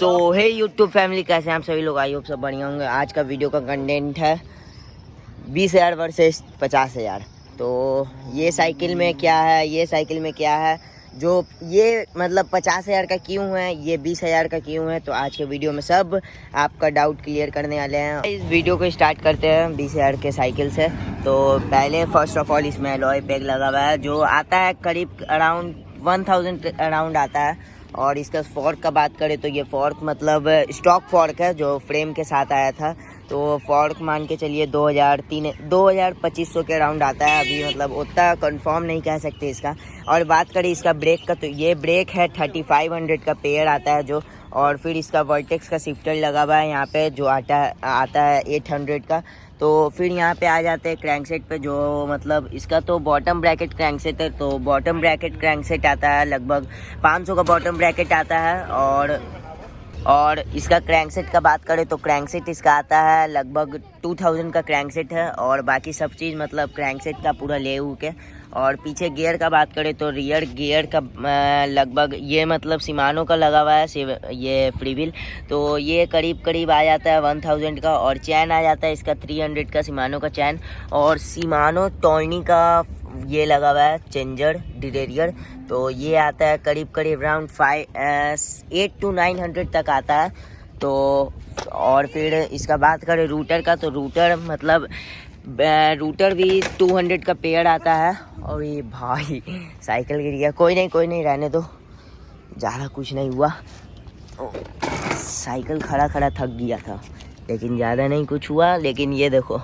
सो हे YouTube family, कैसे हैं आप सभी लोग? आई होप सब बढ़िया होंगे। आज का वीडियो का कंटेंट है 20,000 वर्सेस 50,000। तो ये साइकिल में क्या है, ये साइकिल में क्या है, जो ये मतलब 50,000 का क्यों है, ये 20,000 का क्यों है, तो आज के वीडियो में सब आपका डाउट क्लियर करने वाले हैं। इस वीडियो को स्टार्ट करते हैं 20,000 के साइकिल से। तो पहले फर्स्ट ऑफ ऑल इसमें अलॉय पैक लगा हुआ है जो आता है करीब अराउंड 1000 अराउंड आता है। और इसका फॉर्क का बात करें तो ये फॉर्क मतलब स्टॉक फॉर्क है जो फ्रेम के साथ आया था। तो फॉर्क मान के चलिए 2,2500 के अराउंड आता है। अभी मतलब उतना कंफर्म नहीं कह सकते इसका। और बात करें इसका ब्रेक का, तो ये ब्रेक है 3500 का पेयर आता है जो। और फिर इसका वर्टेक्स का शिफ्टर लगा हुआ है यहाँ पे जो आता है 800 का। तो फिर यहाँ पे आ जाते हैं क्रैंकसेट पे, जो मतलब इसका तो बॉटम ब्रैकेट क्रैंकसेट है। तो बॉटम ब्रैकेट क्रैंकसेट आता है लगभग 500 का बॉटम ब्रैकेट आता है। और इसका क्रैंकसेट का बात करें तो क्रैंकसेट इसका आता है लगभग 2000 का क्रैंकसेट है। और बाकी सब चीज़ मतलब क्रैंकसेट का पूरा ले के। और पीछे गियर का बात करें तो रियर गियर का लगभग ये मतलब सिमानो का लगा हुआ है ये फ्री व्हील। तो ये करीब आ जाता है 1000 का। और चैन आ जाता है इसका 300 का सिमानो का चैन। और सिमानो टॉर्नी का ये लगा हुआ है चेंजर डिरेरियर। तो ये आता है करीब अराउंड 800 to 900 तक आता है। तो और फिर इसका बात करें रूटर का, तो रूटर मतलब रूटर भी 200 का पेयर आता है। और ये भाई साइकिल गिर गया, कोई नहीं रहने दो, ज़्यादा कुछ नहीं हुआ। साइकिल खड़ा थक गया था, लेकिन ज़्यादा नहीं कुछ हुआ। लेकिन ये देखो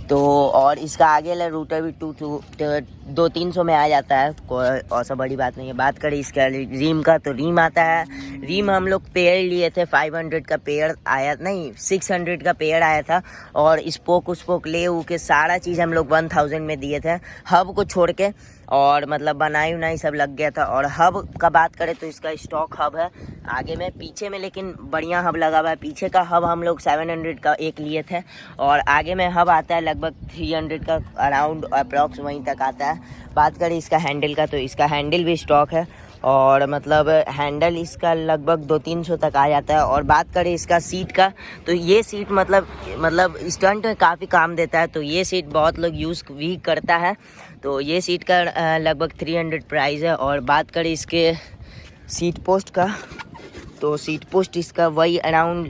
तो और इसका आगे वाला रूटर भी 200-300 में आ जाता है, कोई ऐसा बड़ी बात नहीं है। बात करें इसका रिम का, तो रिम आता है, रिम हम लोग पेयर लिए थे 500 का पेयर आया, नहीं 600 का पेयर आया था। और स्पोक ले के सारा चीज़ हम लोग 1000 में दिए थे, हब को छोड़ के। और मतलब बनाई सब लग गया था। और हब का बात करें तो इसका स्टॉक हब है आगे में, पीछे में लेकिन बढ़िया हब लगा हुआ है। पीछे का हब हम लोग 700 का एक लिए थे। और आगे में हब आता है लगभग 300 का अराउंड अप्रॉक्स वहीं तक आता है। बात करें इसका हैंडल का, तो इसका हैंडल भी स्टॉक है। और मतलब हैंडल इसका लगभग 200-300 तक आ जाता है। और बात करें इसका सीट का, तो ये सीट मतलब स्टंट में काफ़ी काम देता है। तो ये सीट बहुत लोग यूज़ भी करता है। तो ये सीट का लगभग 300 प्राइस है। और बात करें इसके सीट पोस्ट का, तो सीट पोस्ट इसका वही अराउंड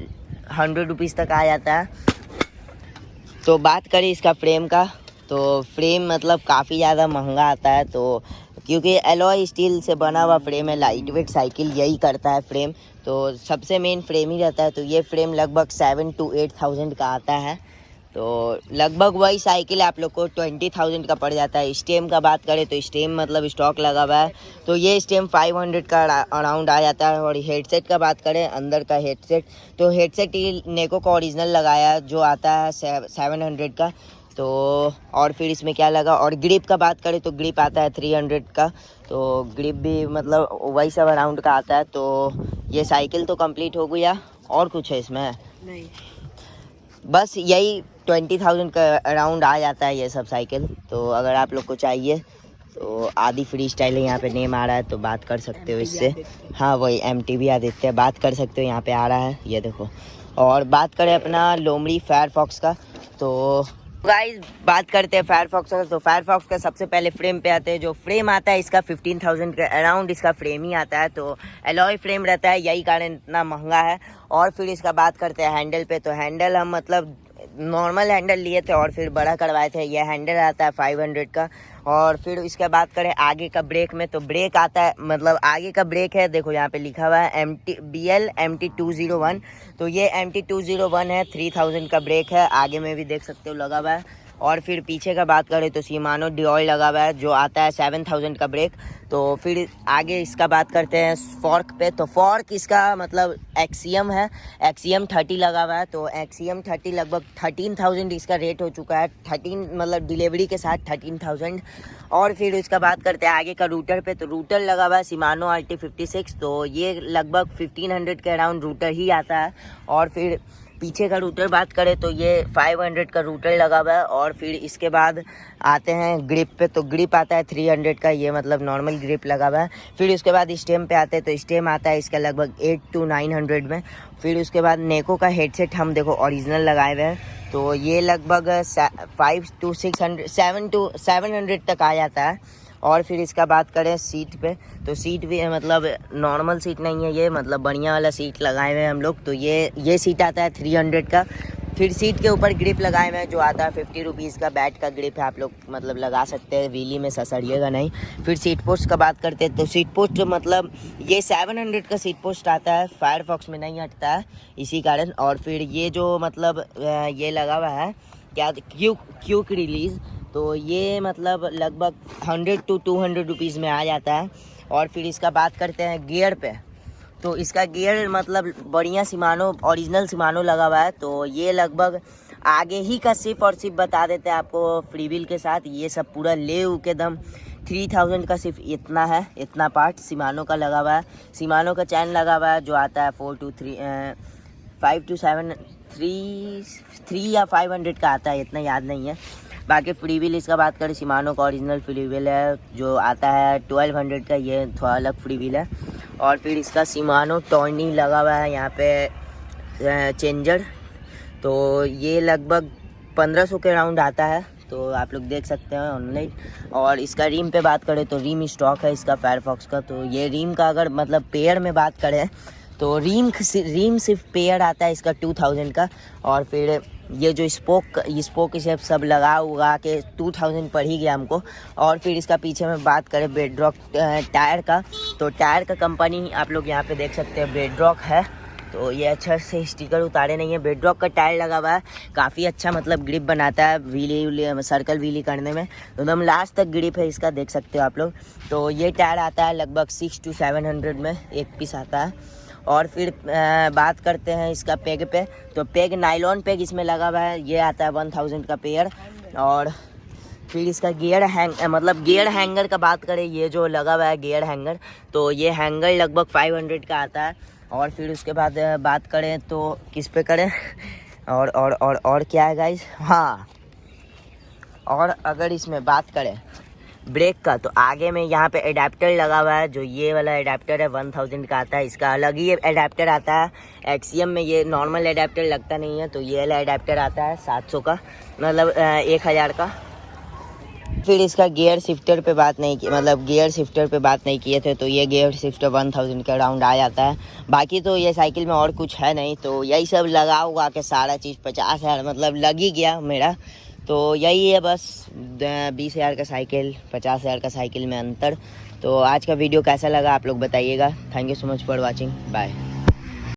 100 रुपीज़ तक आ जाता है। तो बात करें इसका फ्रेम का, तो फ्रेम मतलब काफ़ी ज़्यादा महंगा आता है। तो क्योंकि एलॉय स्टील से बना हुआ फ्रेम है, लाइट वेट साइकिल यही करता है फ्रेम। तो सबसे मेन फ्रेम ही रहता है। तो ये फ्रेम लगभग 7,000 to 8,000 का आता है। तो लगभग वही साइकिल आप लोग को 20,000 का पड़ जाता है। स्टेम का बात करें तो स्टेम मतलब स्टॉक लगा हुआ है। तो ये स्टेम 500 का अराउंड आ जाता है। और हेडसेट का बात करें, अंदर का हेडसेट, तो हेडसेट ही नेको का ओरिजिनल लगाया है जो आता है 700 का। तो और फिर इसमें क्या लगा, और ग्रिप का बात करें तो ग्रिप आता है 300 का। तो ग्रिप भी मतलब वही सब अराउंड का आता है। तो ये साइकिल तो कंप्लीट हो गया। और कुछ है इसमें? नहीं, बस यही 20,000 का अराउंड आ जाता है ये सब साइकिल। तो अगर आप लोग को चाहिए तो आदि फ्री स्टाइल है, यहाँ पे नेम आ रहा है तो बात कर सकते हो इससे। हाँ वही MTV आदित्य, बात कर सकते हो, यहाँ पे आ रहा है ये देखो। और बात करें अपना लोमड़ी फायरफॉक्स का, तो गाइस बात करते हैं फायरफॉक्स का। तो फायरफॉक्स का सबसे पहले फ्रेम पे आते हैं। जो फ्रेम आता है इसका 15,000 के अराउंड इसका फ्रेम ही आता है। तो एलॉय फ्रेम रहता है, यही कारण इतना महंगा है। और फिर इसका बात करते हैं हैंडल पे, तो हैंडल हम मतलब नॉर्मल हैंडल लिए थे और फिर बड़ा करवाए थे। यह हैंडल आता है 500 का। और फिर इसके बात करें आगे का ब्रेक में, तो ब्रेक आता है मतलब आगे का ब्रेक है, देखो यहाँ पे लिखा हुआ है BL MT201। तो ये MT201 है, 3000 का ब्रेक है, आगे में भी देख सकते हो लगा हुआ है। और फिर पीछे का बात करें तो शिमानो डिओल लगा हुआ है जो आता है 7000 का ब्रेक। तो फिर आगे इसका बात करते हैं फॉर्क पे, तो फॉर्क इसका मतलब एक्सियम है, एक्सियम 30 लगा हुआ है। तो एक्सियम 30 लगभग 13,000 इसका रेट हो चुका है, 13 मतलब डिलीवरी के साथ 13,000। और फिर इसका बात करते हैं आगे का रूटर पे, तो रूटर लगा हुआ है शिमानो RT56। तो ये लगभग 1500 के अराउंड रूटर ही आता है। और फिर पीछे का रूटर बात करें तो ये 500 का रूटर लगा हुआ है। और फिर इसके बाद आते हैं ग्रिप पे, तो ग्रिप आता है 300 का, ये मतलब नॉर्मल ग्रिप लगा हुआ है। फिर उसके बाद स्टेम पे आते हैं तो स्टेम आता है इसका लगभग 800 to 900 में। फिर उसके बाद नेको का हेडसेट हम देखो ओरिजिनल लगाए हुए हैं, तो ये लगभग 500 to 600 700 to 700 तक आ जाता है। और फिर इसका बात करें सीट पे, तो सीट भी मतलब नॉर्मल सीट नहीं है ये, मतलब बढ़िया वाला सीट लगाए हुए हैं हम लोग। तो ये सीट आता है 300 का। फिर सीट के ऊपर ग्रिप लगाए हुए हैं जो आता है 50 रुपीज़ का बैट का ग्रिप है, आप लोग मतलब लगा सकते हैं, व्हीली में ससड़िएगा नहीं। फिर सीट पोस्ट का बात करते हैं तो सीट पोस्ट मतलब ये 700 का सीट पोस्ट आता है, फायरफॉक्स में नहीं हटता है इसी कारण। और फिर ये जो मतलब ये लगा हुआ है क्या क्यूक रिलीज़, तो ये मतलब लगभग 100 to 200 रुपीज़ में आ जाता है। और फिर इसका बात करते हैं गियर पे, तो इसका गियर मतलब बढ़िया सिमानो ओरिजिनल सिमानो लगा हुआ है। तो ये लगभग आगे ही का सिर्फ और सिर्फ बता देते हैं आपको फ्री व्हील के साथ, ये सब पूरा ले के दम 3000 का सिर्फ इतना है, इतना पार्ट सिमानो का लगा हुआ है। सिमानो का चैन लगा हुआ है जो आता है 4 to 5 to 7 3 या 500 का आता है, इतना याद नहीं है। बाकी फ्री व्हील इसका बात करें, सिमानो का ओरिजिनल फ्री व्हील है जो आता है 1200 का, ये थोड़ा अलग फ्री व्हील है। और फिर इसका सिमानो टॉर्नी लगा हुआ है यहाँ पे चेंजर, तो ये लगभग 1500 के राउंड आता है, तो आप लोग देख सकते हैं ऑनलाइन। और इसका रिम पे बात करें तो रिम स्टॉक है इसका फायरफॉक्स का। तो ये रिम का अगर मतलब पेयर में बात करें तो रिम सिर्फ पेयर आता है इसका 2000 का। और फिर ये जो स्पोक इसे सब लगा के 2000 पड़ ही गया हमको। और फिर इसका पीछे में बात करें बेडरॉक टायर का, तो टायर का कंपनी आप लोग यहाँ पे देख सकते हैं बेडरॉक है। तो ये अच्छा से स्टिकर उतारे नहीं है, बेडरॉक का टायर लगा हुआ है, काफ़ी अच्छा मतलब ग्रिप बनाता है व्हीली सर्कल व्हीली करने में, एकदम लास्ट तक ग्रिप है इसका, देख सकते हो आप लोग। तो ये टायर आता है लगभग 600 to 700 में एक पीस आता है। और फिर बात करते हैं इसका पेग पे, तो पेग नाइलॉन पेग इसमें लगा हुआ है, ये आता है 1000 का पेयर। और फिर इसका गियर हैंगर का बात करें, ये जो लगा हुआ है गियर हैंगर, तो ये हैंगर लगभग 500 का आता है। और फिर उसके बाद बात करें तो किस पे करें और क्या है गाइस, हाँ, और अगर इसमें बात करें ब्रेक का, तो आगे में यहाँ पे एडाप्टर लगा हुआ है, जो ये वाला एडाप्टर है 1000 का आता है, इसका अलग ही एडाप्टर आता है। एक्सियम में ये नॉर्मल एडाप्टर लगता नहीं है, तो ये वाला एडाप्टर आता है 700 का, मतलब 1000 का। फिर इसका गियर शिफ्टर पे बात नहीं की, मतलब गियर शिफ्टर पे बात नहीं किए थे, तो ये गियर शिफ्टर 1000 का राउंड आ जाता है। बाकी तो ये साइकिल में और कुछ है नहीं, तो यही सब लगा हुआ के सारा चीज़ 50,000 मतलब लग ही गया मेरा। तो यही है बस 20,000 का साइकिल 50,000 का साइकिल में अंतर। तो आज का वीडियो कैसा लगा आप लोग बताइएगा। Thank you so much for watching, bye.